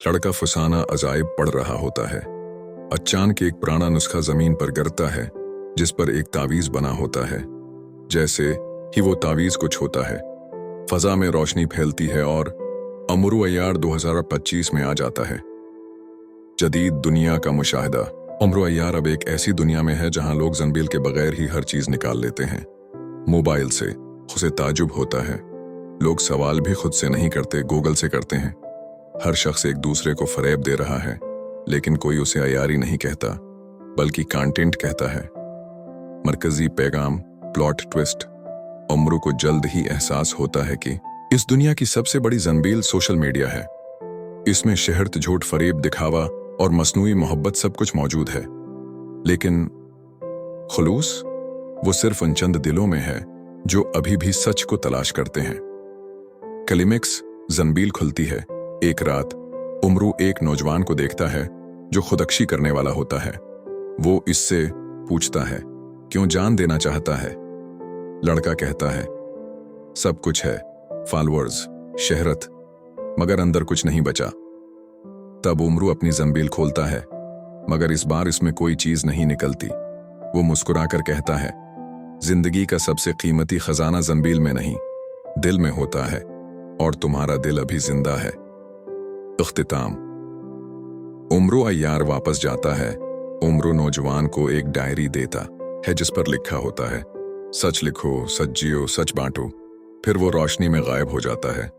लड़का फसाना अजाइब पढ़ रहा होता है। अचानक एक पुराना नुस्खा जमीन पर गिरता है जिस पर एक तावीज बना होता है। जैसे ही वो तावीज कुछ होता है, फजा में रोशनी फैलती है और अमरू अय्यार 2025 में आ जाता है। जदीद दुनिया का मुशाहिदा। अमरू अय्यार अब एक ऐसी दुनिया में है जहां लोग जंबील के बगैर ही हर चीज निकाल लेते हैं। मोबाइल से उसे ताजुब होता है। लोग सवाल भी खुद से नहीं करते, गूगल से करते हैं। हर शख्स एक दूसरे को फरेब दे रहा है, लेकिन कोई उसे अयारी नहीं कहता, बल्कि कंटेंट कहता है। मरकजी पैगाम, प्लॉट ट्विस्ट। अमरू को जल्द ही एहसास होता है कि इस दुनिया की सबसे बड़ी जंबील सोशल मीडिया है। इसमें शहरत, झूठ, फरेब, दिखावा और मसनूई मोहब्बत सब कुछ मौजूद है। लेकिन खुलूस, वो सिर्फ उन चंद दिलों में है जो अभी भी सच को तलाश करते हैं। क्लाइमेक्स। जंबील खुलती है। एक रात उमरू एक नौजवान को देखता है जो खुदकुशी करने वाला होता है। वो इससे पूछता है, क्यों जान देना चाहता है? लड़का कहता है, सब कुछ है, फॉलोअर्स, शहरत, मगर अंदर कुछ नहीं बचा। तब उमरू अपनी जंबील खोलता है, मगर इस बार इसमें कोई चीज नहीं निकलती। वो मुस्कुराकर कहता है, जिंदगी का सबसे कीमती खजाना जंबील में नहीं, दिल में होता है, और तुम्हारा दिल अभी जिंदा है। इख्तिताम। उमरू अय्यार वापस जाता है। उमरू नौजवान को एक डायरी देता है जिस पर लिखा होता है, सच लिखो, सच जियो, सच बांटो। फिर वो रोशनी में गायब हो जाता है।